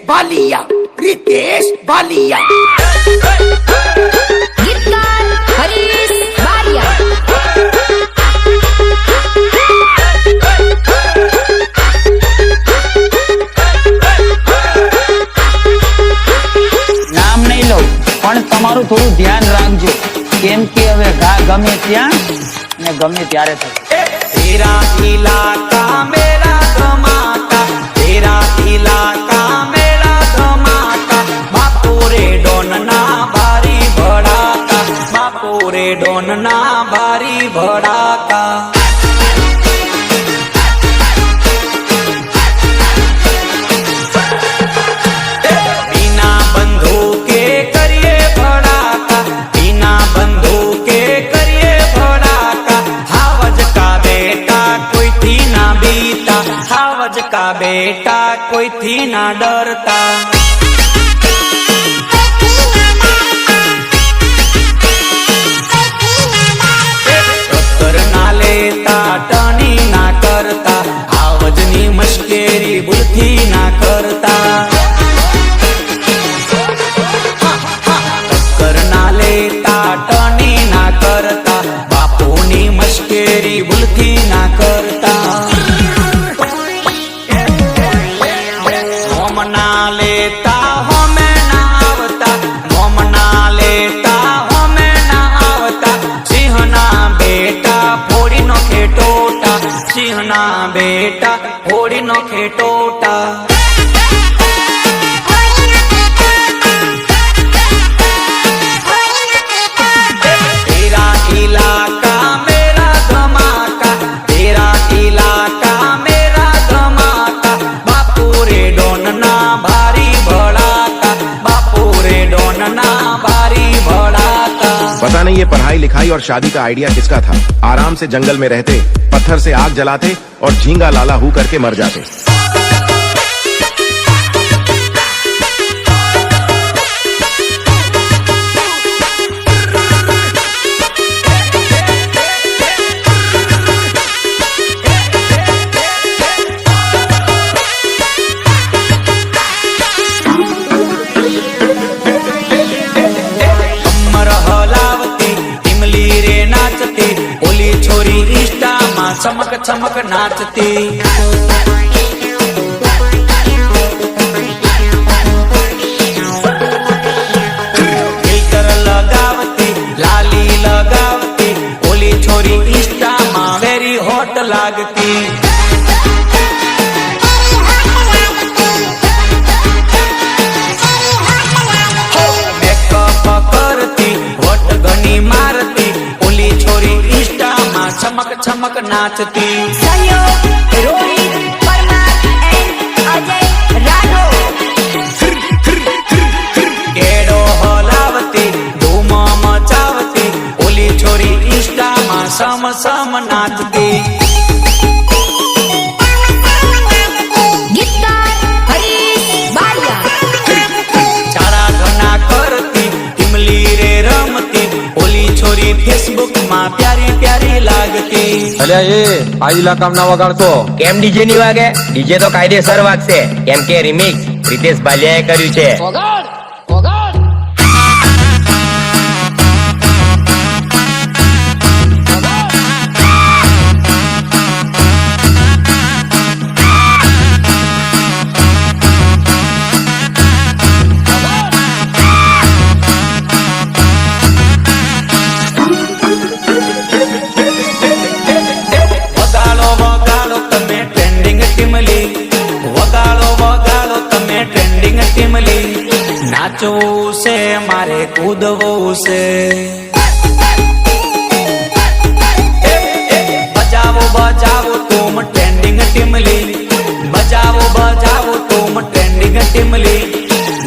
बालिया, रितेश बालिया। गीतकार हरीश बारिया। નામ નહીં લો પણ તમારું થોડું ધ્યાન રાખજો, કેમ કે હવે ઘા ગમે ત્યાં ને ગમે ત્યારે થશે। तेरा इलाका मेरा धमाका, तेरा इलाका मेरा धमाका, बापूरे डोन ना भारी भड़ाका, बापूरे डोन ना भारी भड़ाका। बिना बंदूके करिए भड़ाका, बिना बंदूके करिए भड़ाका, हावज का बेटा कोई थी ना बीता, हावज का बेटा कोई थी ना डरता। टक्कर ना लेता टनी ना करता, आवजनी मश्केरी भूलथी ना करता। टक्कर ना लेता टनी ना करता, बापूनी मश्केरी भूलथी ना करता। मोम ना लेता होमे ना आवता, मोम ना लेता होमे ना आवता, सिंहना बेटा फोड़ी नो खेटोटा, सिंहना बेटा फोड़ी नो खेटोटा। तेरा इलाका मेरा धमाका, तेरा इलाका मेरा धमाका, बापूरे डोन ना भारी भड़ाका, बापूरे डोन ना भारी भड़ाका। पता नहीं ये पढ़ाई लिखाई और शादी का आइडिया किसका था। आराम से जंगल में रहते, पत्थर से आग जलाते और झींगा लाला हु करके मर जाते। कमर हलावती इमली रे नाचती, ओली छोरी इंस्टा मां चमक चमक नाचती। फिल्टर लगावती लाली लगावती, ओली छोरी इंस्टा मां वेरी हॉट लागती। मेकअप करती वट घनी मारती, ओली छोरी इंस्टा मां चमक चमक नाचती। सहयोग रोहित परमार एंड अजय राठौर। केड़ो हलावती धूम मचावती, ओली छोरी इंस्टा मां सम सम नाचती। गीतकार हरीश बारिया। चारा घना करती इमली रे रमती, ओली छोरी फेसबुक मां प्यारी प्यारी लागती। અલ્યા એ આ ઇલાકામાં ના વગાડતો કેમ ડીજે ની વાગે? ડીજે તો કાયદેસર વાગશે, કેમ કે રિમિક્સ રીતેશ બાલિયાએ કર્યું છે। વગાડો વગાડો તમે ટ્રેન્ડિંગ ટીમલી, વગાડો વગાડો તમે ટ્રેન્ડિંગ ટીમલી, નાચવું છે મારે કૂદવું છે। બજાવો બજાવો તુમ ટ્રેન્ડિંગ ટીમલી, બજાવો બજાવો તુમ ટ્રેન્ડિંગ ટીમલી,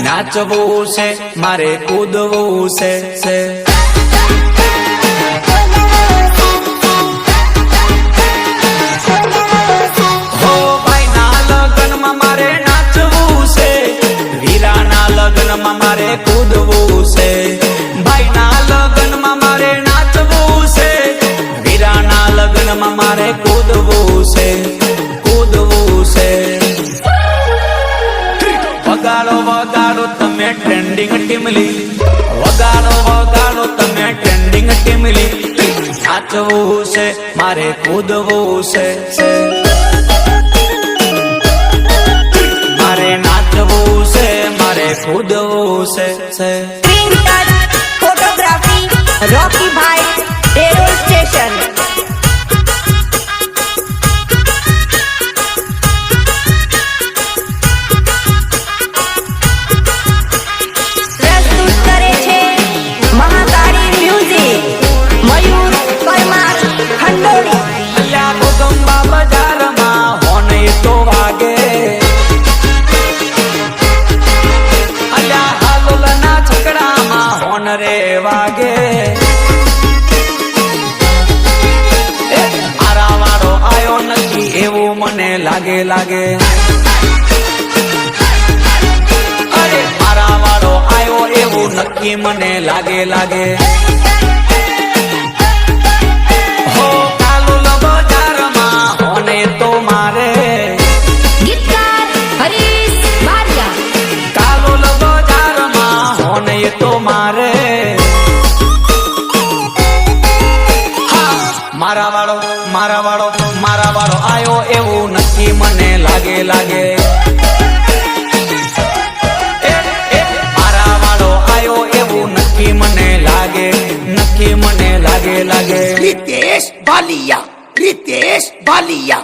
નાચવું છે મારે કૂદવું છે। હો ભાઈના લગ્નમાં મારે નાચવું છે, વીરાના લગ્નમાં મારે કૂદવું છે। ભાઈના લગ્નમાં મારે નાચવું છે, વીરાના લગ્નમાં મારે કૂદવું છે, કૂદવું છે। વગાડો વગાડો તમે ટ્રેન્ડિંગ ટીમલી, વગાડો વગાડો તમે ટ્રેન્ડિંગ ટીમલી. નાચવું છે મારે કૂદવું છે, મારે નાચવું છે મારે કૂદવું છે. સ્ક્રીન ટચ ફોટોગ્રાફી રોકી ભાઈ એરોલ સ્ટેશન. પ્રસ્તુત કરે છે મહાકાળી મ્યુઝિક, મયુર પરમાર ખંડોળી. અલ્યા ગોગંબા બજારમાં હોન એ તો વાગે, અલ્યા હાલોલના છકડામાં હોન રે વાગે. એ આરાવાળો આયો નથી એવું મને લાગે લાગે. અરે આરાવાળો આયો એવું નક્કી મને લાગે લાગે. હો કાલુલ બજારમાં હોને તો મારે, ગીતકાર હરીશ બારિયા. કાલુલ બજારમાં હોને તો મારે. હા મારા વાળો મારા વાળો મારા વાળો આયો એવું નક્કી મને લાગે લાગે. મારા વાળો આયો એવું નક્કી મને લાગે, નક્કી મને લાગે લાગે. रितेश बालिया, रितेश बालिया.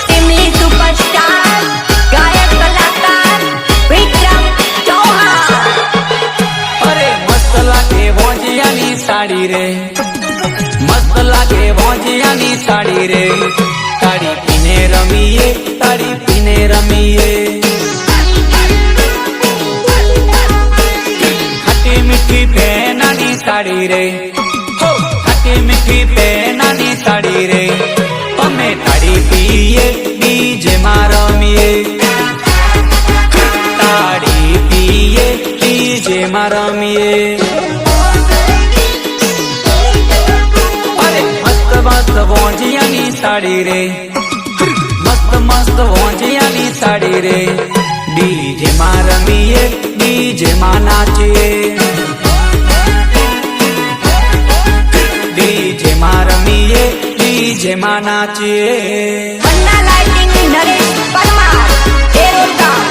ટીમલી સુપરસ્ટાર ગાયક કલાકાર વિક્રમ ચૌહાણ. અરે મસ્ત લાગે ભોંજિયાની સાડી રે, મસ્ત લાગે ભોંજિયાની સાડી રે. તાળી પીને રમીએ, તાળી પીને રમીએ. ખાટી મીઠી પેનાની સાડી રે, હો ખાટી મીઠી પેનાની સાડી રે. અમે તાળી પીએ ડીજે માં રમીએ, તાળી પીએ ડીજે માં રમીએ. અરે મસ્ત મસ્ત ભોંજિયાની સાડી રે, મસ્ત મસ્ત ભોંજિયાની સાડી રે. ડીજે માં રમીએ, ડીજે માં નાચીએ, ડીજે માં રમીએ, ડીજે માં નાચીએ. પન્ના લાઇટિંગ નરેશ પરમાર એરોલ ગામ.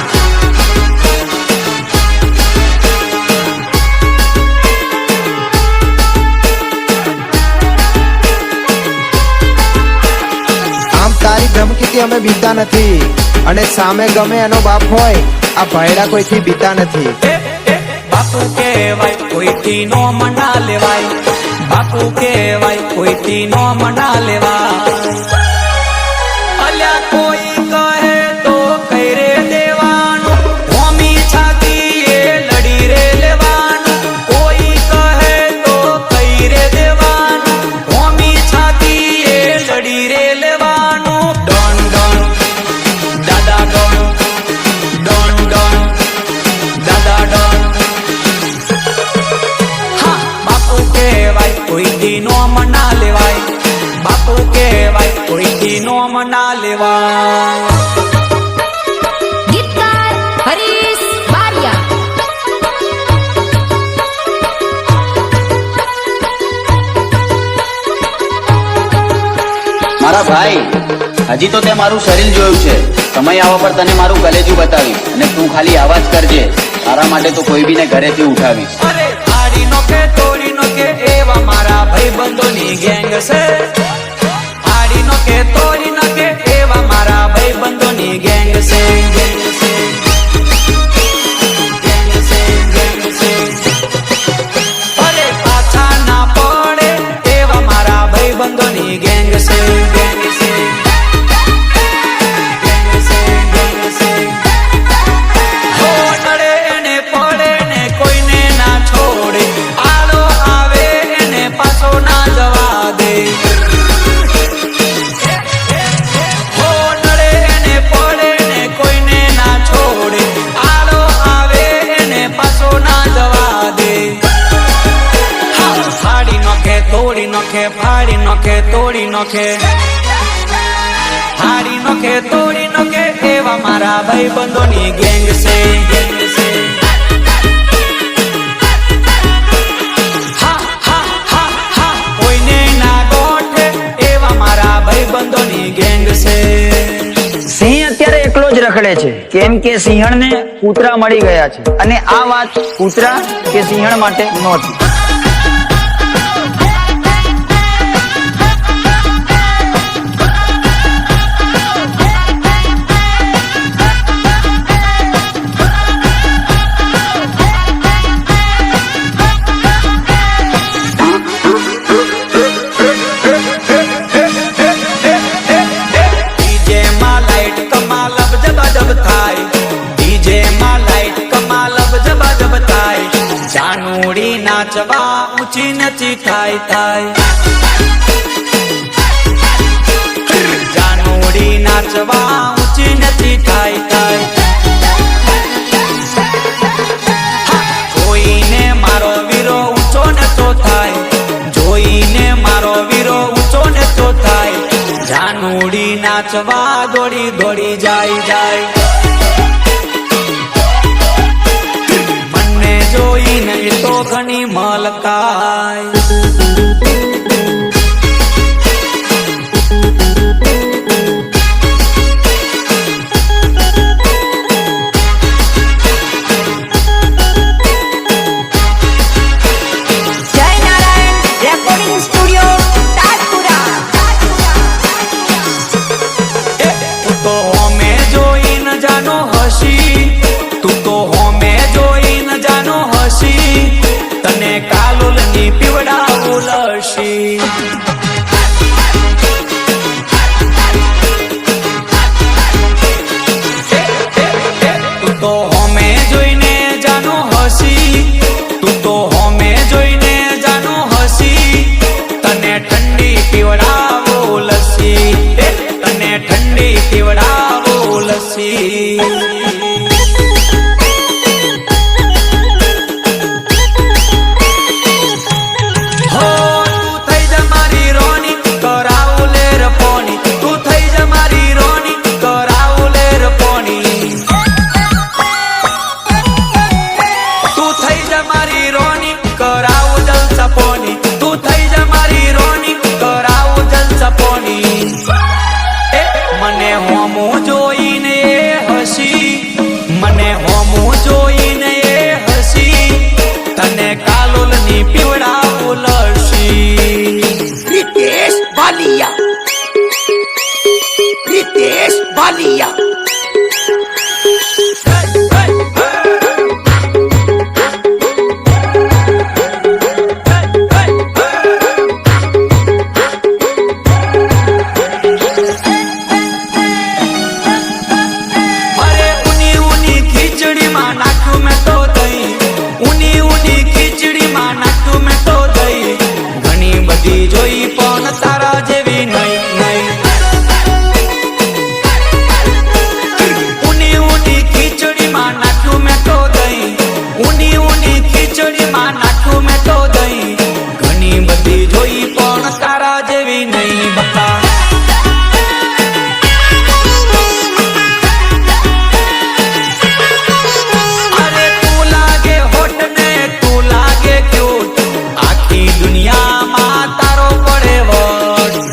આમ તારી ધમકીથી અમે બીતા નથી, અને સામે ગમે એનો બાપ હોય આ ભયડા કોઈથી બીતા નથી. બાપુ કેવાય કોઈથી નો મના લેવાય, બાપુ કેવાય કોઈથી નો મના લેવાય. અલ્યા કોઈ કહે તો કઈ રે દેવાનું, હોમી છાતી એ લડી રે લેવાનું. કોઈ કહે તો કઈ રે દેવાનું, હોમી છાતી એ લડી રે લેવાનું. ડોન ડોન દાદા ડોન, ડોન ડોન દાદા ડોન. હા બાપુ કેવાય કોઈથી નો મના લેવાય, બાપુ કેવાય કોઈથી નો મના લેવાય. ગીતકાર હરીશ બારિયા. મારા ભાઈ, હજી તો તે મારું શરીર જોયું છે. સમય આવવા પર તને મારું કલેજું બતાવીશ, અને તું ખાલી આવાજ કરજે. તારા માટે તો કોઈ બીને ઘરેથી ઉઠાવીશ. અરે આડી નો કે તોડી નો કે એવા મારા ભાઈબંધોની ગેંગ છે. આડી નો કે તોડી નો કે એવા મારા ભાઈબંધોની ગેંગ છે, ગેંગ છે, ગેંગ છે, ગેંગ છે. અરે પાછા ના પડે એવા મારા ભાઈબંધોની ગેંગ છે, ગેંગ છે, ગેંગ છે, ગેંગ છે. હો નડે એને પડે ને કોઈને ના છોડે, આડો આવે એને પાછો ના જવા દે. તોડી નોખે, હાડી નોખે તોડી નોખે, એવા મારા ભાઈ બંધોની ગેંગ છે, ગેંગ છે. હા હા હા હા, કોઈને ના ગોઠે, એવા મારા ભાઈ બંધોની ગેંગ છે. સિંહ અત્યારે એકલો જ રખડે છે, કેમ કે સિંહણને કૂતરા મળી ગયા છે, અને આ વાત કૂતરા કે સિંહણ માટે નહોતી. જાનુડી નાચવા ઊંચી નચી થાય થાય, જાનુડી નાચવા ઊંચી નચી થાય થાય. જોઈને મારો વીરો ઊંચો નચો થાય, જોઈને મારો વીરો ઊંચો નચો થાય. જાનુડી નાચવા દોડી દોડી જાય જાય, જોઈને એ તો ઘણી મલકાય. જય નારાયણ રેકોર્ડિંગ સ્ટુડિયો તાજપુરા. તું તો હોમે જોઈને જાનો હસી, તું તો હોમે જોઈને જાનો હસી, તને કાલુલની પીવડાવું લસી. તું તો હોમે જોઈને જાનો હસી, તું તો હોમે જોઈને જાનો હસી, તને ઠંડી પીવડાવું લસી, તને ઠંડી પીવડાવું લસી. મને હોમું જોઈને હસી, મને હોમું જોઈને હસી, તને કાલોલની પીવડાવું લસી. रितेश बालिया, रितेश बालिया. જોઈ પણ તારા જેવી નહીં નહીં, ઊની ઊની ખીચડીમાં નાખ્યું મેં તો દહીં, ઊની ઊની ખીચડીમાં નાખ્યું મેં તો દહીં. ઘણી બધી જોઈ પણ તારા જેવી નહીં બતા. અરે તું લાગે હોટ ને તું લાગે ક્યુટ, આખી દુનિયામાં તારો પડે વટ.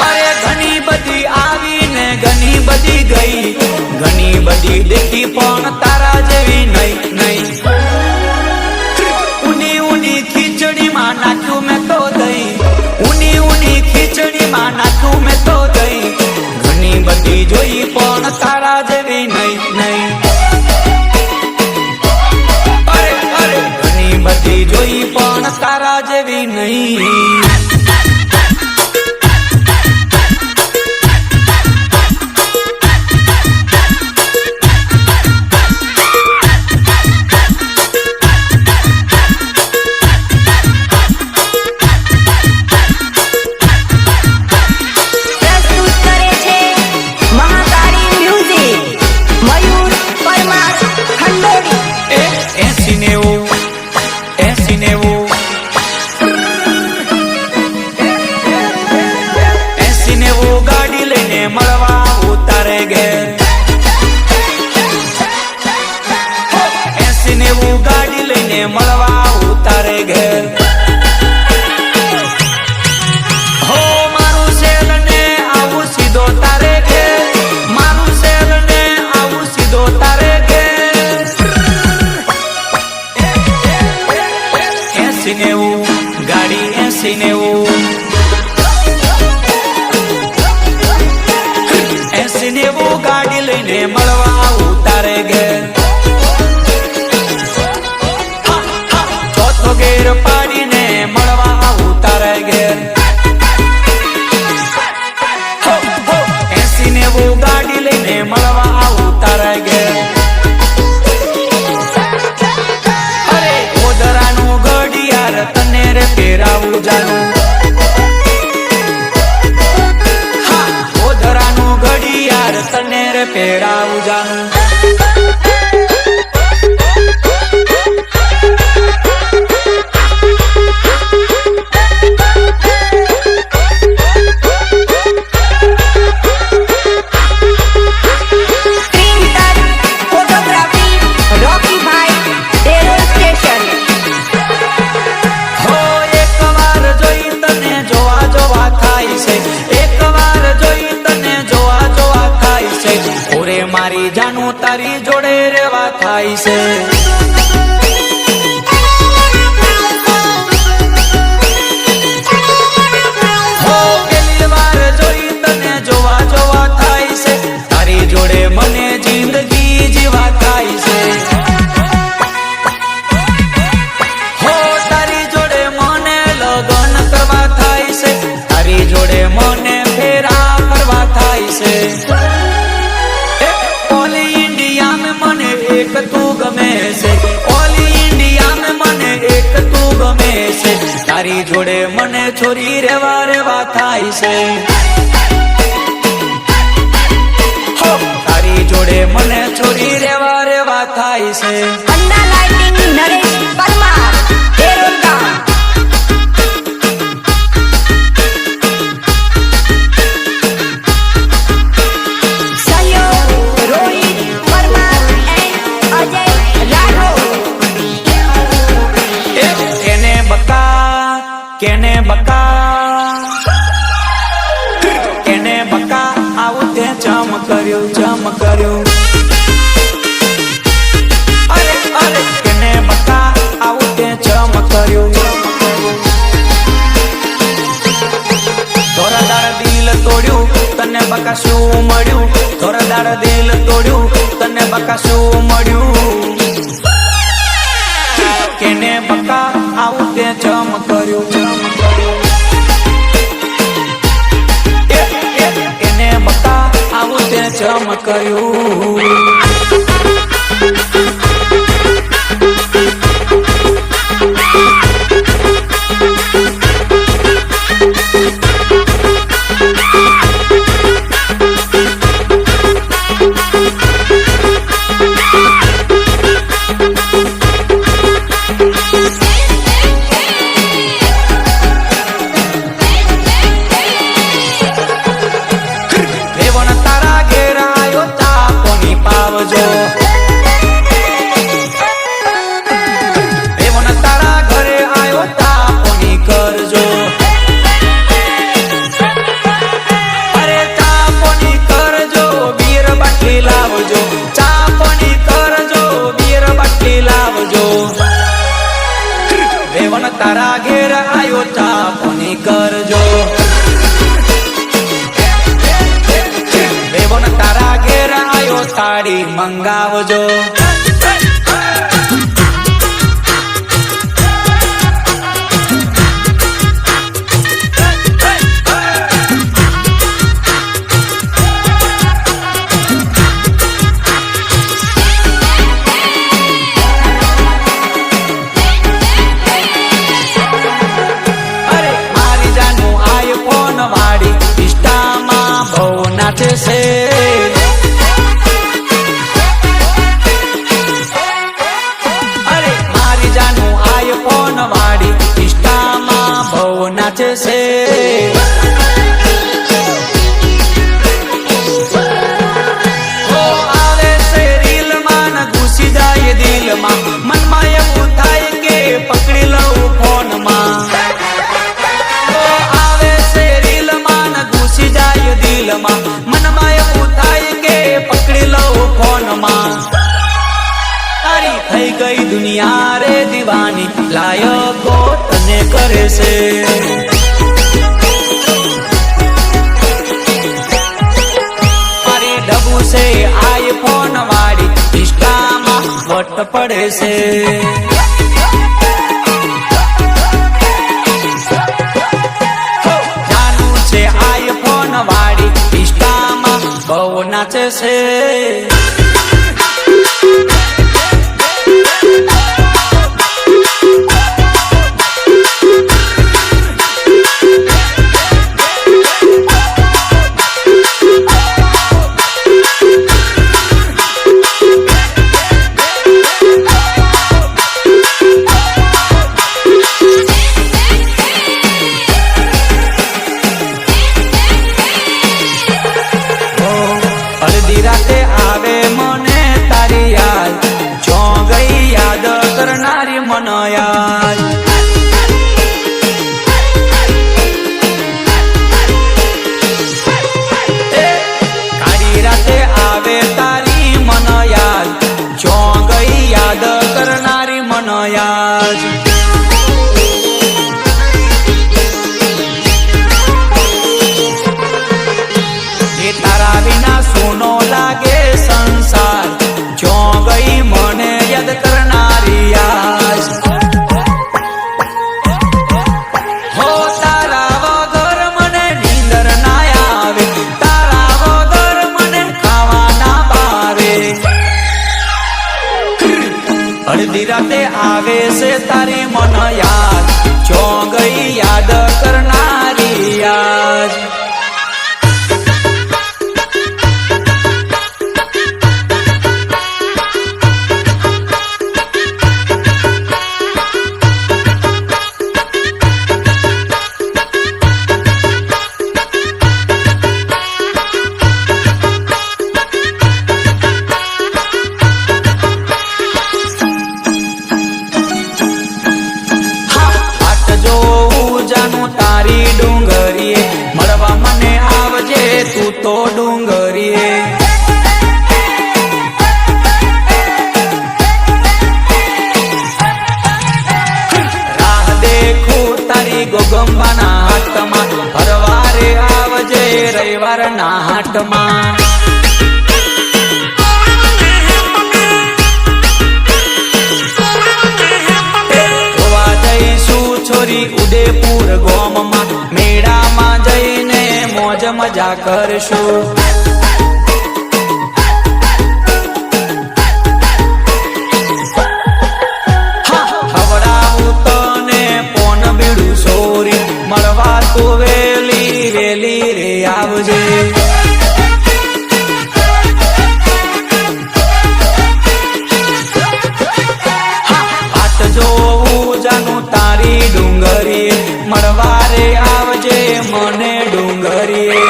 અરે ઘણી બધી આવી ને ઘણી બધી ગઈ, ઘણી બધી દેખી પણ તારા જેવી નહીં નહીં. ઊની ઊની ખીચડીમાં નાખ્યું મેં તો દહીં, ઊની ઊની ખીચડીમાં નાખ્યું મેં તો દહીં. ઘણી બધી જોઈ પણ તારા જેવી નહીં નહીં. બધી જોઈ પણ તારા જેવી નહીં. પ્રસ્તુત કરે છે મહાકાળી મ્યુઝિક, મયુર પરમાર ખંડોળી. 80 90 80 90 ગાડી લઈને મળવા ઉતારે ઘેર ચોથો ગેર પાડીને મળવા ઉતારે ઘેર 80-90 ગાડી લઈને મળવા ઉતારે ઘેર અરે ઓદરાનું ઘડિયાળ તને રે પહેરાવું જાનું ઘડિયાળ તને રે પહેરાવું જાનું સ્ક્રીન ટચ ફોટોગ્રાફી રોકીભાઈ ડેરોલ સ્ટેશન હો એકવાર જોઈ તને જોવા જોવા થાય છે એકવાર જોઈ તને જોવા જોવા થાય છે ઓરે મારી જાનું તારી જોડે રેવા થાય છે હો પહેલી વાર જોઈ તને જોવા જોવા થાય છે તારી જોડે મને જિંદગી જીવા થાય છે હો તારી જોડે મને લગન કરવા થાય છે તારી જોડે મને ફેરા ફરવા થાય છે ઓલ ઇન્ડિયા में મને એક તું ગમે છે ઓલ ઇન્ડિયા में મને એક તું ગમે છે તારી જોડે મને છોરી રેવા રેવા થાય છે હો તારી જોડે મને છોરી રેવા રેવા થાય છે અન્ના લાઇટિંગ નરેશ પરમાર ડેરોલ ગામ સહયોગ રોહિત પરમાર એન્ડ અજય રાઠોડ કેને બકા કેને બકા આવું તે ચમ કર્યું અરે અરે કેને બકા આવું તે ચમ કર્યું થોડા દિલ તોડ્યું તને બકા શું મળ્યું થોડા દિલ તોડ્યું તને બકા શું મળ્યું કેને બકા આવું તે ચમ કર્યું કેને બકા આવું તે ચમ કર્યું રેવણ તારા ઘેર આયો તા કોની પાવજો રેવણ તારા ઘરે આયો તા કોની કરજો અરે ચા કોની કરજો બીર બાટલી લાવજો ચા કોની કરજો બીર બાટલી લાવજો રેવણ તારા ઘેર આયો તા કોની કરજો રેવણ તારા ઘેર આયો તાળી મંગાવજો અરે મારી જાનું આઈફોન વાળી ઇન્સ્ટામાં બહુ નાચે છે અરે મારી જાનું આઈફોન વાળી ઇન્સ્ટામાં બહુ નાચે છે ઓ આવે છે રીલમાં ને ઘૂસી જાય દિલમાં મનમાં એવું થાય કે પકડી લઉં ફોનમાં આવે છે રીલમાં ને ઘૂસી જાય દિલમાં મનમાં એવું થાય કે પકડી લઉં ફોનમાં તારી થઈ ગઈ દુનિયા રે દીવાની લાયકો તને કરે છે મારી ડબુ છે છે આઈફોન વાળી ઇન્સ્ટામાં વટ પડે છે. જાનું છે આઈફોન વાળી ઇન્સ્ટામાં બહુ નાચે છે. અડધી રાતે આવે મને તારી યાદ, જો ગઈ યાદ કરનારી મન યાદ. કાળી રાતે આવે તારી મન યાદ, જો ગઈ યાદ કરનારી મન યાદ. તારા વિના સોનો લાગે સંસાર, જો ગઈ મને યાદ કરનારી યાદ. હો તારા વગર મને નીંદર ના આવે, તારા વગર મને ખાવા ના ભાવે. અડધી રાતે આવે છે તારી મન યાદ, જો ગઈ યાદ કરનારી યાદ. તારી ડુંગરીએ મળવા મને આવજે તું તો ડુંગરીએ. રાહ દેખું તારી ગોગંબાના હાથમાં, હરવારે આવજે રવિવારના હાટમાં. છોરી ઉદયપુર ગોમમાં મેળામાં જઈને મોજ મજા કરશું. હવડાવું તને પોન બીડું સોરી, મળવા તો વેલી વેલી રે આવજે. જોવું જાનું તારી ડુંગરીએ, મળવા રે આવજે મને ડુંગરીએ.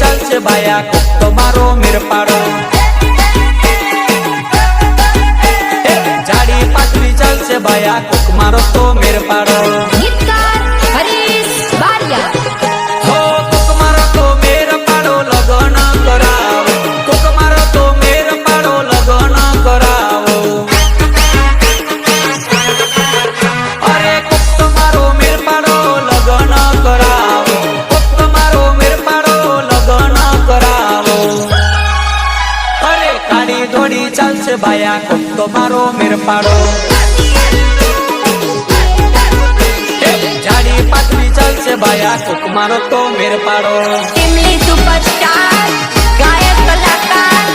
ચાલશે બાયા કોક તો મારો મેર પાડો, જાડી પાતળી ચાલશે બાયા કોક મારો તો મેર પાડો. ગીતકાર હરીશ બારિયા. હો કોક મારો તો મેર પાડો લગન કરાવો, કોક મારો તો મેર પાડો લગન કરાવો. અરે કોક તો મારો મેર પાડો લગન કરાવો, કોક તો મારો મેર પાડો લગન કરાવો. અરે કાળી ધોળી ચાલશે બાયા કોક તો મારો મેર પાડો, જાડી પાતળી ચાલશે બાયા કોક મારો તો મેર પાડો. ટીમલી સુપરસ્ટાર ગાયક કલાકાર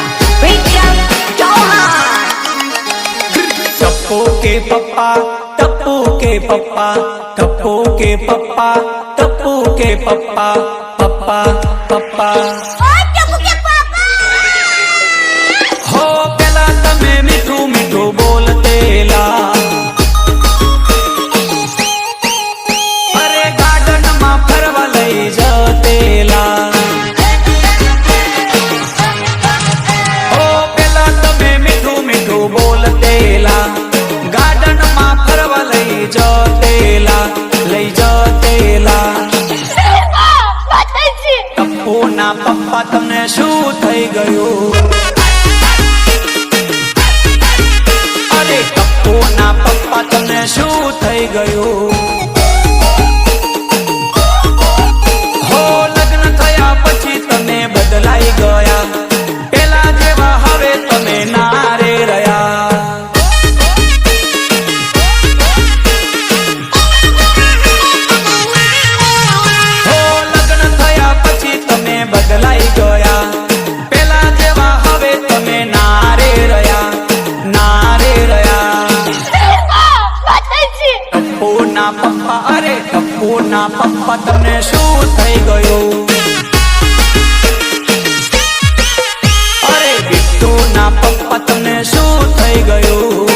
વિક્રમ ચૌહાણ. ટપ્પू के पप्पा, टप्पू के पप्पा, टप्पू के पप्पा, टप्पू के पप्पा, पप्पा पप्पा. हो पेला तमे मीठू मीठू बोलतेला, अरे गार्डन માં ફરવા લઈ જતેલા. हो पेला तमे मीठू मीठू શું થઈ ગયું? હો લગ્ન થયા પછી તમે બદલાઈ ગયા, પેલા જેવા હવે તમે ના રે રહ્યા. હો લગ્ન થયા પછી તમે બદલાઈ ગયા, પેલા જેવા હવે તમે ના રે રહ્યા, ના રે રહ્યા. ટપ્પુના પપ્પા, અરે ટપ્પુના પપ્પા તમને શું થઈ ગયું? અરે બિટ્ટુના પપ્પા તમને શું થઈ ગયું?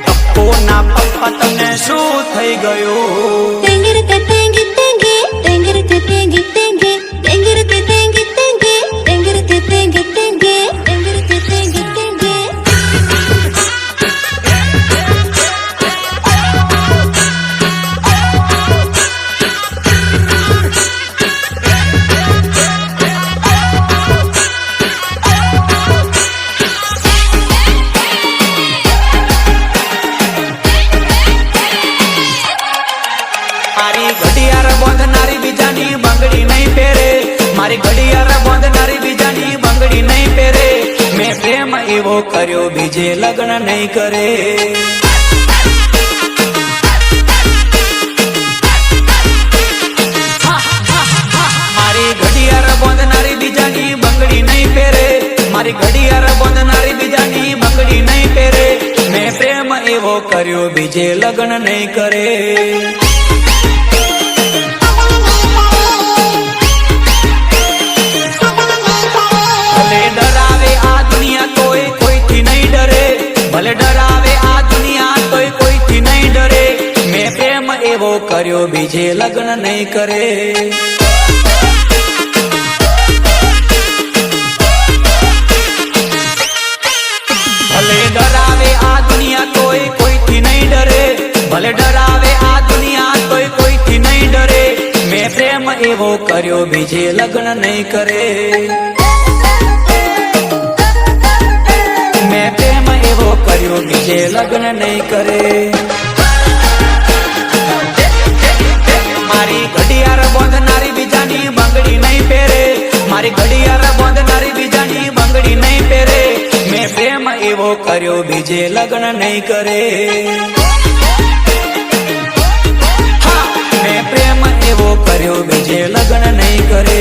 ટપ્પુના પપ્પા તમને શું થઈ ગયું? મારી ઘડિયાળ બાંધનારી બીજાની બંગડી નહીં પહેરે, મારી ઘડિયાળ બાંધનારી બીજાની બંગડી નહીં પહેરે. મેં પ્રેમ એવો કર્યો બીજે લગ્ન નહીં કરે. મારી ઘડિયાળ બાંધનારી બીજાની બંગડી નહીં પહેરે, મારી ઘડિયાળ બાંધનારી બીજાની બંગડી નહીં પહેરે. મેં પ્રેમ એવો કર્યો બીજે લગ્ન નહીં કરે. ભલે ડરાવે આ દુનિયા તોય કોઈથી નહીં ડરે, ભલે ડરાવે આ દુનિયા તોય કોઈથી નહીં ડરે. મેં પ્રેમ એવો કર્યો બીજે લગ્ન નહીં કરે. ભલે ડરાવે આ દુનિયા તોય કોઈથી નહીં ડરે, ભલે ડરાવે આ દુનિયા તોય કોઈથી નહીં ડરે. મેં પ્રેમ એવો કર્યો બીજે લગ્ન નહીં કરે. મેં પ્રેમ એવો કર્યો બીજે લગ્ન નહીં કરે. મારી ઘડિયાળ બાંધનારી બીજાની બંગડી નહીં પહેરે, મારી ઘડિયાળ બાંધનારી બીજાની બંગડી નહીં પહેરે. મેં પ્રેમ એવો કર્યો બીજે લગ્ન નહીં કરે. હા, મેં પ્રેમ એવો કર્યો બીજે લગ્ન નહીં કરે.